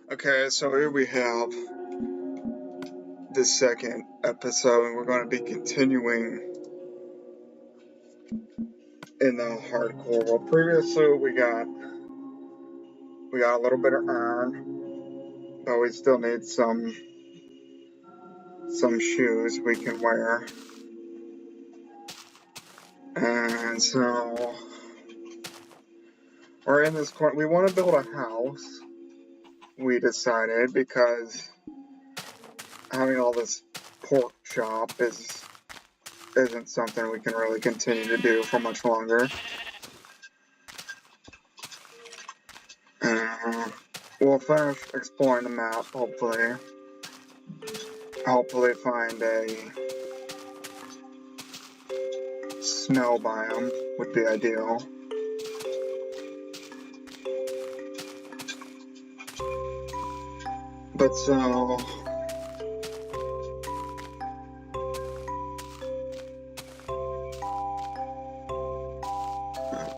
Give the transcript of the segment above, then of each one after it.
Okay, so here we have the second episode, and we're going to be continuing in the hardcore. Well, previously we got a little bit of iron, but we still need some shoes we can wear, and so we're in this corner. We want to build a house. We decided because having all this pork chop isn't something we can really continue to do for much longer. We'll finish exploring the map, hopefully. Hopefully find a snow biome would be ideal. But so...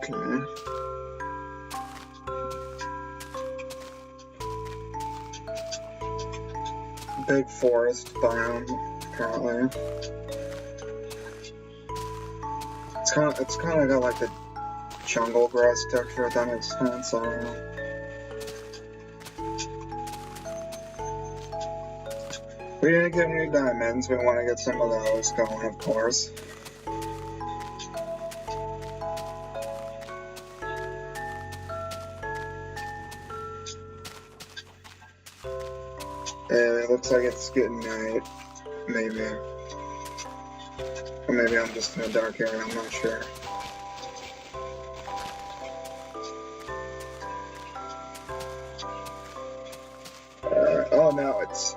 Okay. Big forest biome, apparently. It's kind of got like the jungle grass texture, if that makes sense. I don't know. We didn't get any diamonds. We want to get some of those going, of course. It looks like it's getting night. Maybe. Or maybe I'm just in a dark area, I'm not sure. Oh, now it's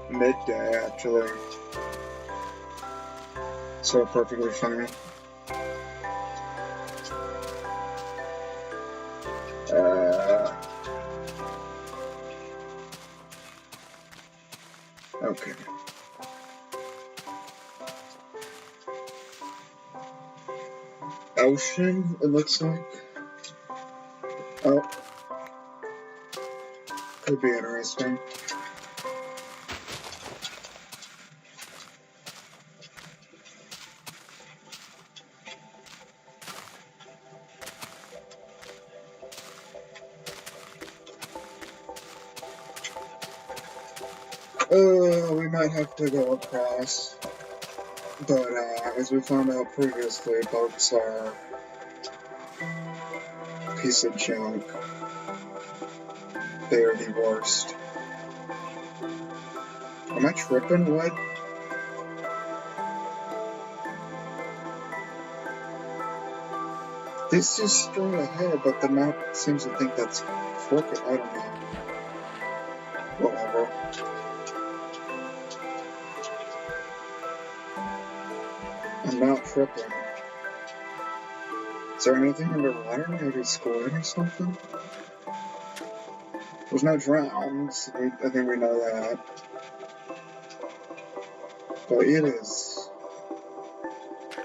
midday, actually. So perfectly fine. Okay. Ocean, it looks like. Oh. Could be interesting. We might have to go across. But, as we found out previously, boats are a piece of junk. They are the worst. Am I tripping? What? This is straight ahead, but the map seems to think that's crooked. I don't know. Whatever. I'm not tripping. Is there anything underwater? Maybe squid or something? There's no drowns. I think we know that. But it is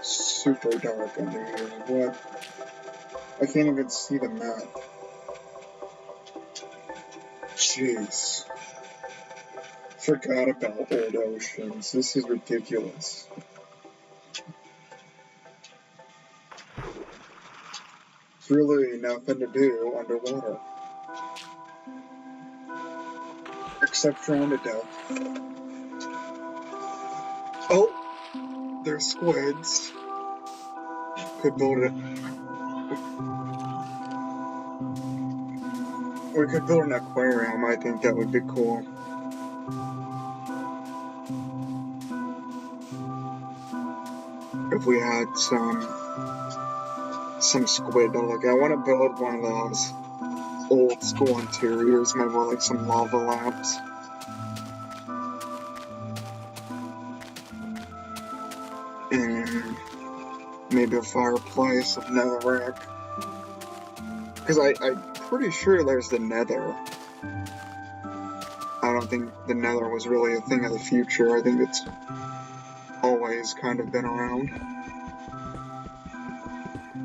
super dark under here. What? I can't even see the map. Jeez. Forgot about old oceans. This is ridiculous. There's really nothing to do underwater. Except drown to death. Oh! There's squids. Could build it. We could build an aquarium. I think that would be cool. If we had some squid to look at. I want to build one of those old school interiors, maybe like some lava lamps. And maybe a fireplace of netherrack. Because I'm pretty sure there's the nether. I don't think the nether was really a thing of the future. I think it's always kind of been around.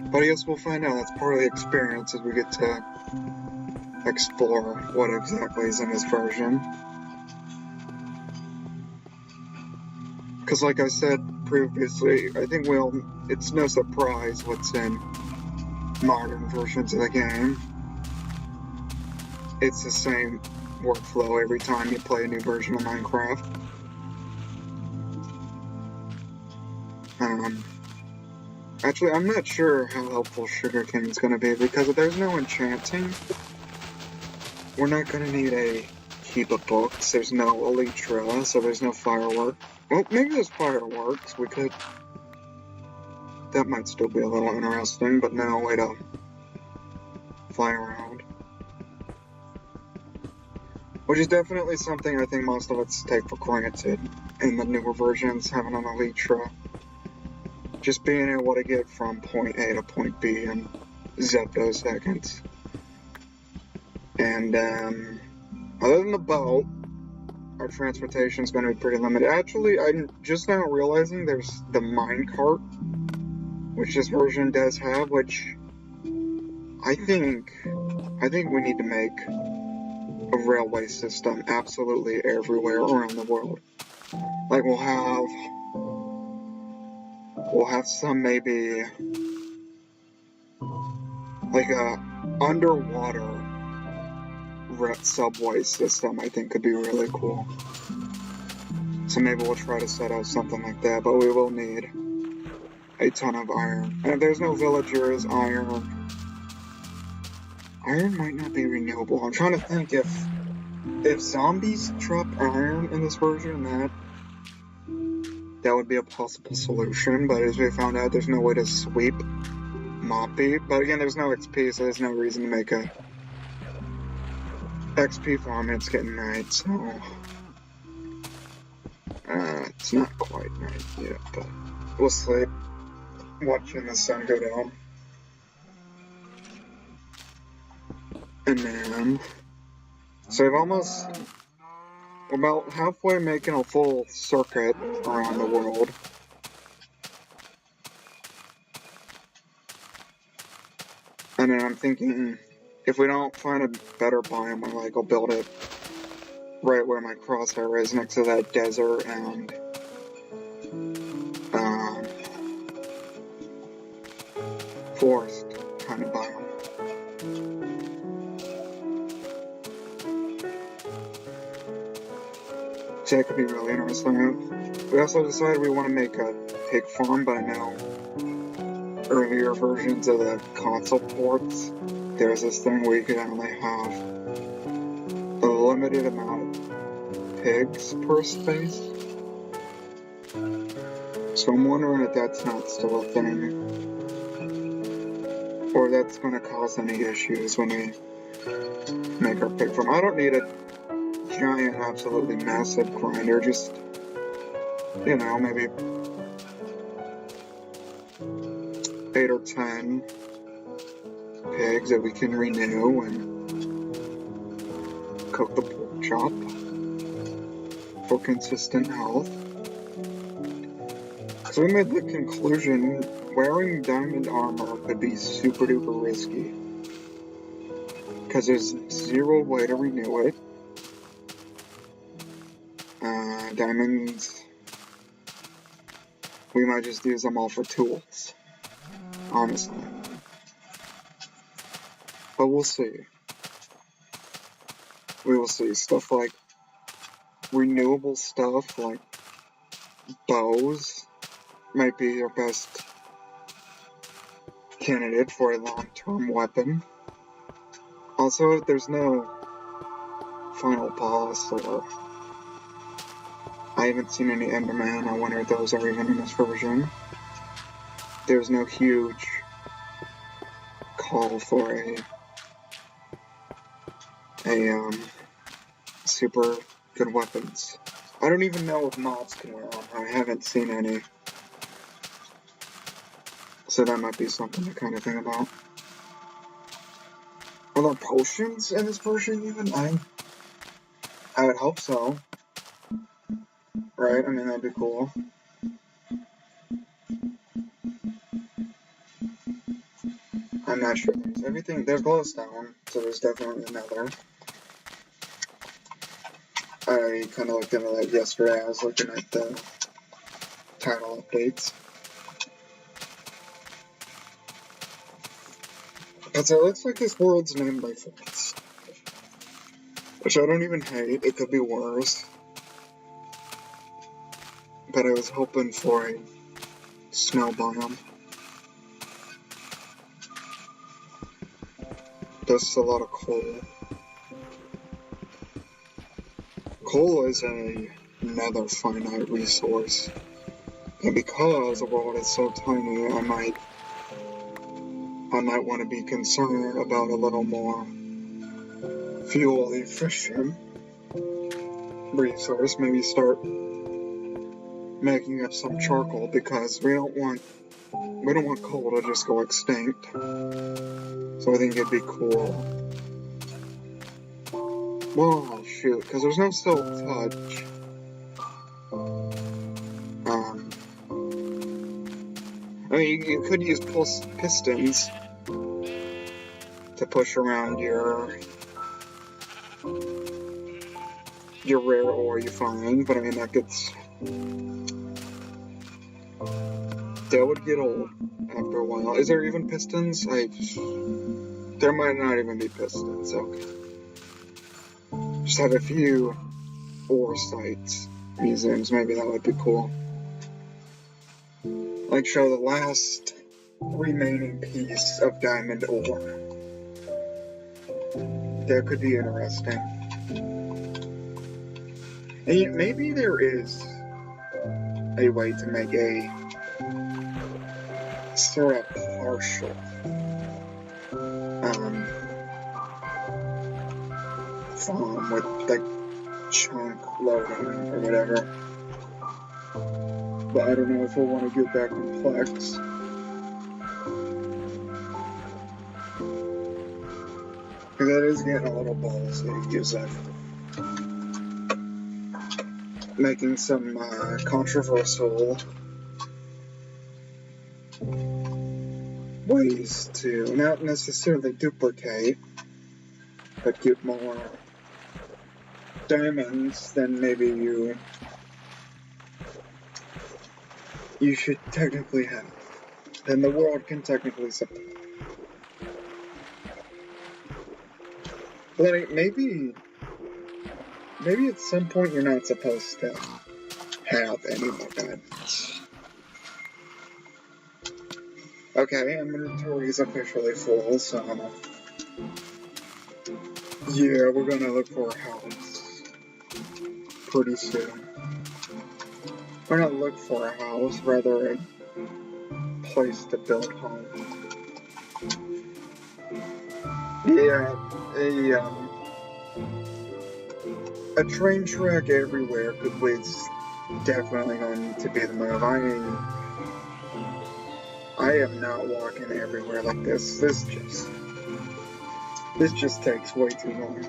But I guess we'll find out. That's part of the experience as we get to explore what exactly is in this version. Because like I said previously, I think it's no surprise what's in modern versions of the game. It's the same workflow every time you play a new version of Minecraft. Actually, I'm not sure how helpful Sugarcane is going to be, because if there's no enchanting, we're not going to need a heap of books. There's no Elytra, so there's no firework. Well, maybe there's fireworks. We could... That might still be a little interesting, but no way to fly around. Which is definitely something I think most of us take for granted in the newer versions, having an Elytra. Just being able to get from point A to point B in zeptoseconds. And other than the boat, our transportation is going to be pretty limited. Actually, I'm just now realizing there's the minecart, which this version does have, which I think we need to make a railway system absolutely everywhere around the world. Like we'll have some maybe like a underwater subway system. I think could be really cool. So maybe we'll try to set out something like that, but we will need a ton of iron. And if there's no villagers, iron might not be renewable. I'm trying to think if zombies drop iron in this version, that would be a possible solution, but as we found out, there's no way to sweep Moppy. But again, there's no XP, so there's no reason to make a XP farm. It's getting night, so it's not quite night yet, but we'll sleep watching the sun go down. And then, so we're about halfway making a full circuit around the world. And then I'm thinking, if we don't find a better biome, I'll build it right where my crosshair is, next to that desert and forest kind of biome. So that could be really interesting. We also decided we want to make a pig farm, but I know earlier versions of the console ports, there's this thing where you could only have a limited amount of pigs per space. So I'm wondering if that's not still a thing, or that's going to cause any issues when we make our pig farm. I don't need a giant, absolutely massive grinder, just, maybe 8 or 10 pigs that we can renew and cook the pork chop for consistent health. So we made the conclusion wearing diamond armor could be super duper risky, because there's zero way to renew it. Diamonds, we might just use them all for tools, honestly. But we'll see. We will see. Stuff like renewable stuff, like bows, might be your best candidate for a long-term weapon. Also, if there's no final boss, or I haven't seen any Enderman, I wonder if those are even in this version. There's no huge call for a super good weapons. I don't even know if mobs can wear them. I haven't seen any. So that might be something to kind of think about. Are there potions in this version even? I would hope so. Right? I mean, that'd be cool. I'm not sure. There's glowstone, so there's definitely another. I kind of looked into that yesterday. I was looking at the title updates. And so it looks like this world's named by forts. Which I don't even hate. It could be worse. But I was hoping for a snow biome. Just a lot of coal. Coal is another finite resource. And because the world is so tiny, I might want to be concerned about a little more fuel efficient resource. Maybe start making up some charcoal, because we don't want coal to just go extinct. So I think it'd be cool. Well, shoot, because there's no silk touch. I mean, you could use pistons to push around your rare ore you find, but I mean, that would get old after a while. Is there even pistons? There might not even be pistons, okay. Just have a few ore sites, museums, maybe that would be cool. Like, show the last remaining piece of diamond ore. That could be interesting. And maybe there is a way to make a sort of partial farm with like chunk loading or whatever. But I don't know if I want to get that complex. Because that is getting a little ballsy, use that. Making some controversial ways to not necessarily duplicate, but get more diamonds than maybe you should technically have, than the world can technically support. Like, maybe at some point you're not supposed to have any more diamonds. Okay, inventory is officially full, so yeah, we're gonna look for a house pretty soon. We're not look for a house, rather a place to build home. Yeah, a train track everywhere was definitely going to be the move. I am not walking everywhere like this. This just takes way too long.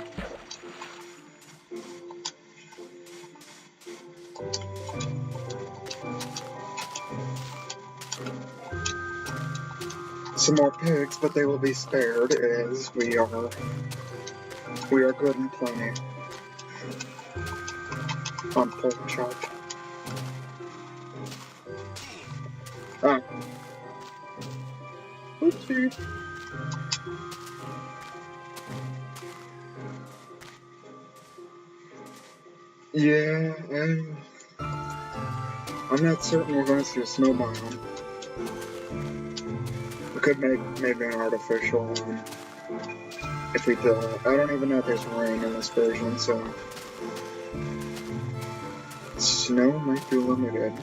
Some more pigs, but they will be spared as we are good and plenty on pork chop. Ah. Oopsie. Yeah, I'm not certain we're going to see a snow biome. We could make maybe an artificial one if we build it. I don't even know if there's rain in this version, so snow might be limited.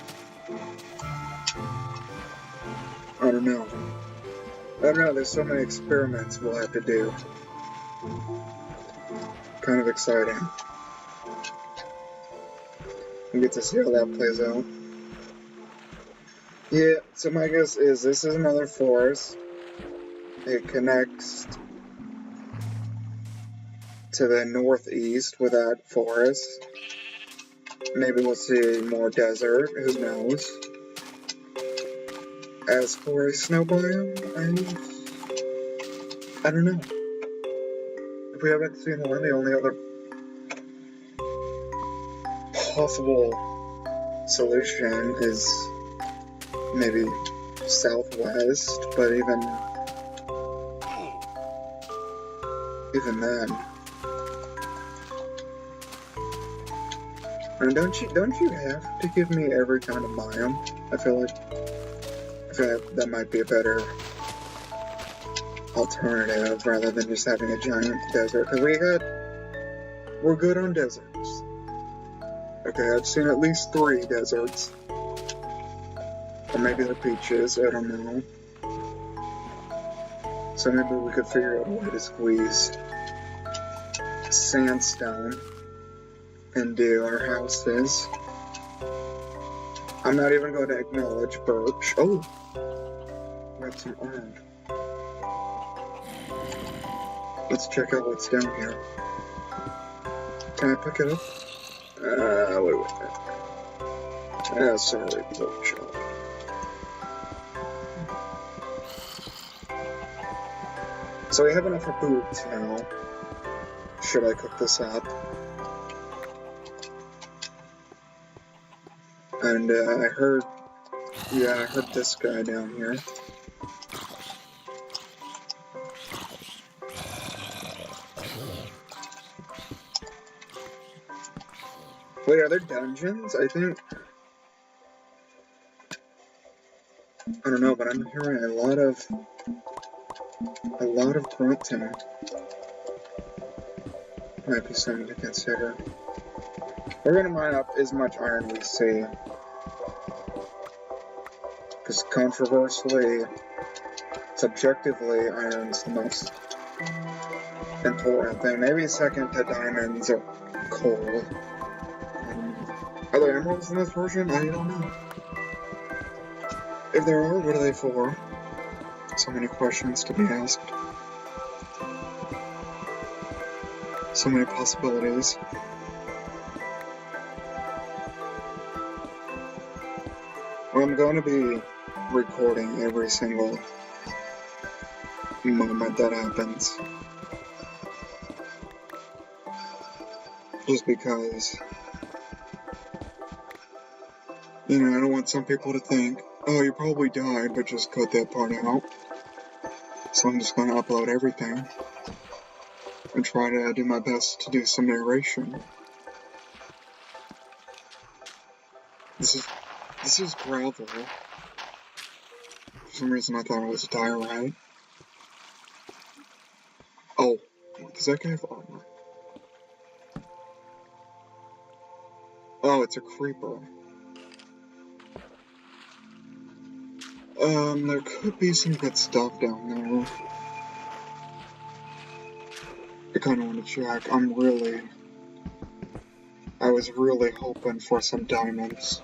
I don't know. There's so many experiments we'll have to do. Kind of exciting. We get to see how that plays out. Yeah, so my guess is this is another forest. It connects to the northeast with that forest. Maybe we'll see more desert, who knows. As for a snow biome, I don't know. we haven't seen one, the only other possible solution is maybe southwest, but even then. And don't you have to give me every kind of biome? I feel like that might be a better alternative rather than just having a giant desert. Because we're good on deserts. Okay, I've seen at least 3 deserts. Or maybe the beaches, I don't know. So maybe we could figure out a way to squeeze sandstone into our houses. I'm not even going to acknowledge birch. Oh! We have some iron. Let's check out what's down here. Can I pick it up? Wait. Sorry, pork chop. So we have enough for boots now. Should I cook this up? And I heard this guy down here. Wait, are there dungeons? I don't know, but I'm hearing a lot of grunting. Might be something to consider. We're gonna mine up as much iron we see. Because controversially, subjectively, iron's the most important thing. Maybe second to diamonds or coal. Are there emeralds in this version? I don't know. If there are, what are they for? So many questions to be asked. So many possibilities. Well, I'm going to be recording every single moment that happens. Just because, I don't want some people to think, oh, you probably died, but just cut that part out. So I'm just going to upload everything and try to do my best to do some narration. This is gravel. For some reason I thought it was diorite. Oh, does that guy have armor? Oh, it's a creeper. There could be some good stuff down there. I kinda wanna check. I was really hoping for some diamonds.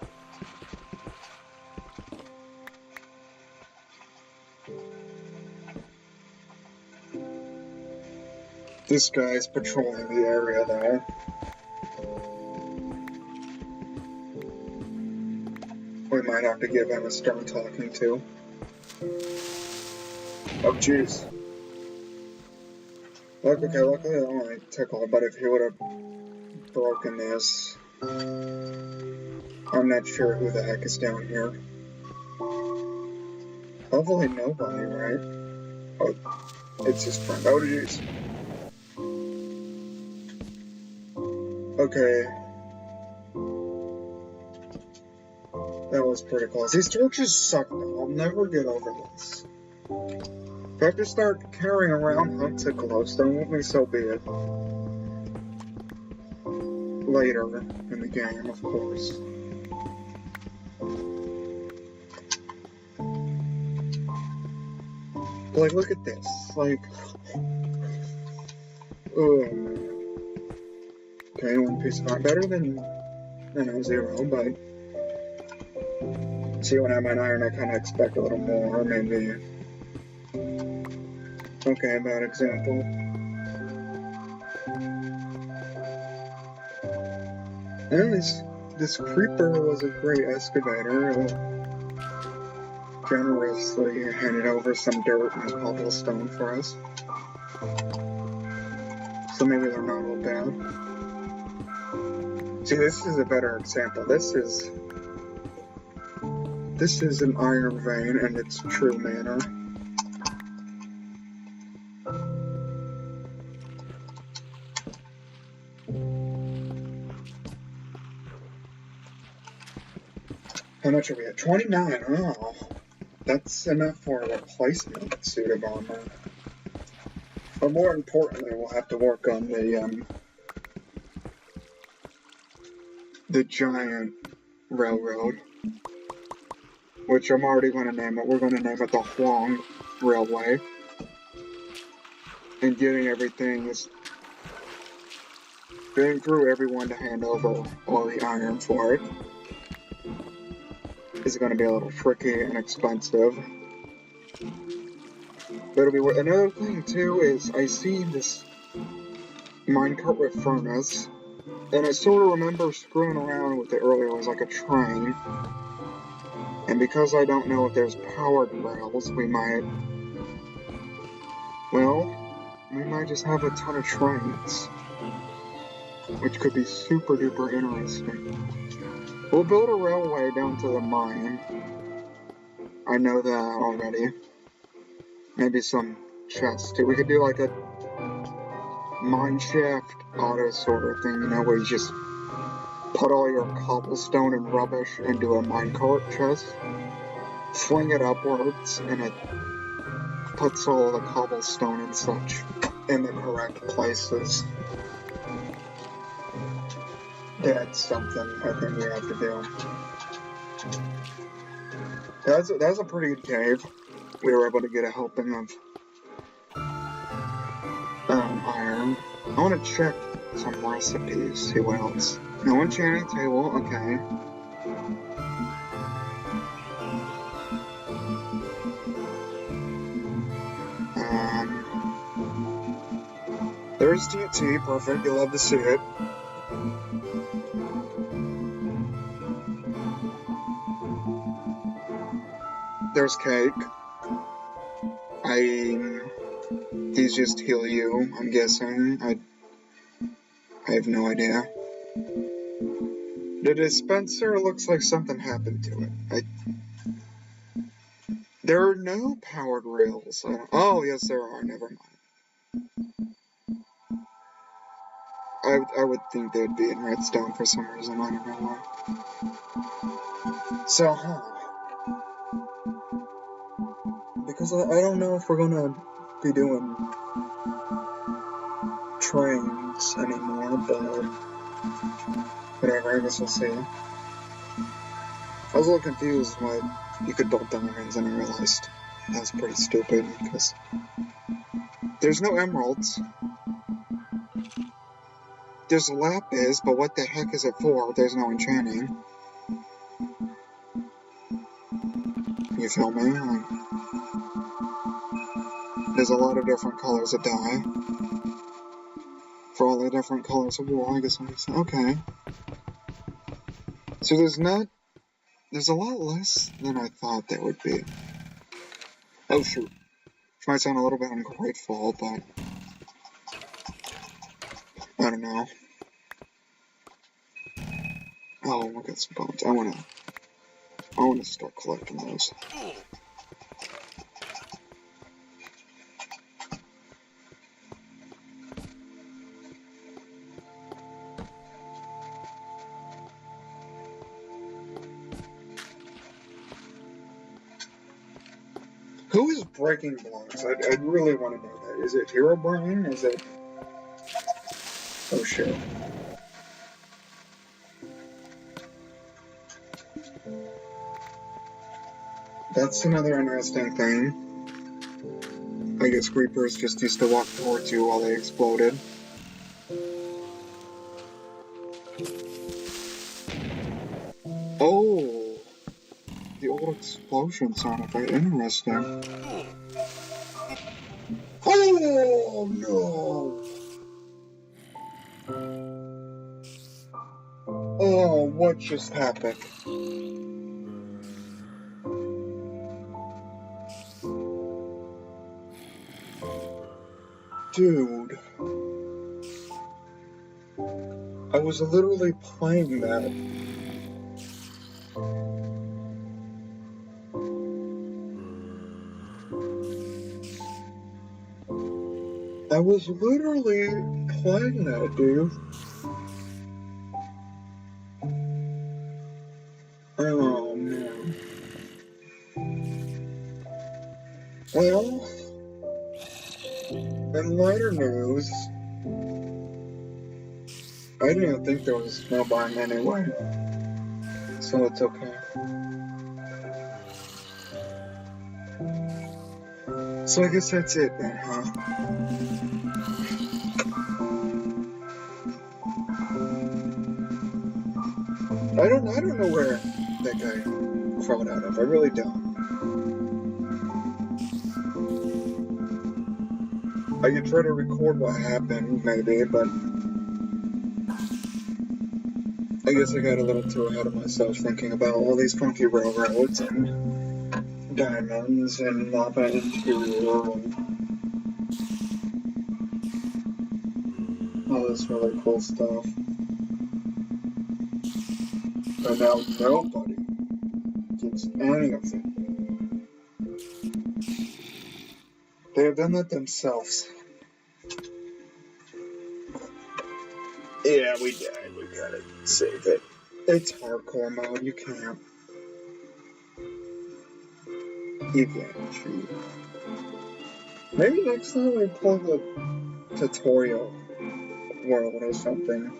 This guy's patrolling the area though. We might have to give him a stern talking to. Oh jeez. Okay, luckily it only took all, but if he would have broken this, I'm not sure who the heck is down here. Hopefully nobody, right? Oh, it's his friend. Oh jeez. Okay. That was pretty close. These torches suck though. I'll never get over this. If I have to start carrying around hunks of glowstone with me, so be it. Later in the game, of course. Like, look at this. Like, okay, 1 piece of iron. Better than a 0, but see, when I mine iron, I kind of expect a little more, maybe. Okay, bad example. And this creeper was a great excavator. Generously handed over some dirt and cobblestone for us. So maybe they're not all bad. See, this is a better example. This is an iron vein in its true manner. How much are we at? 29. Oh, that's enough for a replacement suit of armor. But more importantly, we'll have to work on the giant railroad, which I'm already going to name it. We're going to name it the Huang Railway. And getting through everyone to hand over all the iron for it is going to be a little tricky and expensive. But it'll be worth. Another thing too is I see this minecart with furnace, and I sort of remember screwing around with it earlier. It was like a train, and because I don't know if there's powered rails, we might just have a ton of trains, which could be super duper interesting. We'll build a railway down to the mine. I know that already. Maybe some chests too. We could do like a mine shaft auto sort of thing, where you just put all your cobblestone and rubbish into a minecart chest, fling it upwards, and it puts all the cobblestone and such in the correct places. That's something I think we have to do. That was a pretty good cave. We were able to get a helping of iron. I want to check some recipes, see what else. No enchanting table, okay. There's TNT, perfect, you'll love to see it. There's cake. These just heal you, I'm guessing. I have no idea. The dispenser looks like something happened to it. There are no powered rails. Oh, yes, there are. Never mind. I would think they'd be in redstone for some reason. I don't know why. So, because I don't know if we're gonna be doing trains anymore, but whatever, I guess we'll see. I was a little confused why you could build diamonds, and I realized that's pretty stupid, because there's no emeralds. There's lapis, but what the heck is it for? There's no enchanting. You feel me? There's a lot of different colors of dye. For all the different colors of wool, I guess I'm just okay. So there's a lot less than I thought there would be. Oh shoot. Which might sound a little bit ungrateful, but I don't know. Oh, look at some bones. I wanna start collecting those. Who is breaking blocks? I really want to know that. Is it Herobrine? Is it... Oh shit. That's another interesting thing. I guess creepers just used to walk towards you while they exploded. Oh! The old explosion sound effect. Interesting. Oh no! Oh, what just happened? Dude. I was literally playing that. I was literally playing that, dude. Oh, man. Well, in lighter news, I didn't even think there was a snow biome anyway, so it's okay. So I guess that's it then, huh? I don't know where that guy crawled out of. I really don't. I could try to record what happened, maybe, but I guess I got a little too ahead of myself thinking about all these funky railroads and diamonds and lava interior and all this really cool stuff. But now nobody gets any of it. They have done that themselves. Yeah, we died. We gotta save it. It's hardcore mode. You can't. You can't cheat. Maybe next time we play the tutorial world or something.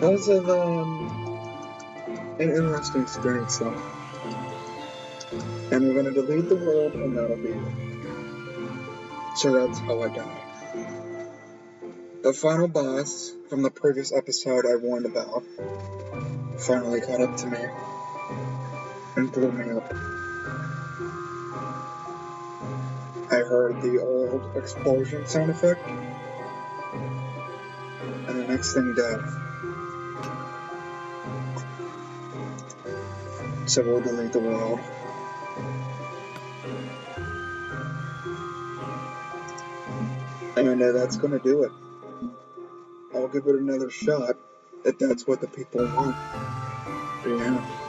That was an interesting experience, though. And we're gonna delete the world, and that'll be it. So that's how I die. The final boss from the previous episode I warned about finally caught up to me and blew me up. I heard the old explosion sound effect, and the next thing death. So we'll delete the world. And that's gonna do it. I'll give it another shot if that's what the people want. Yeah.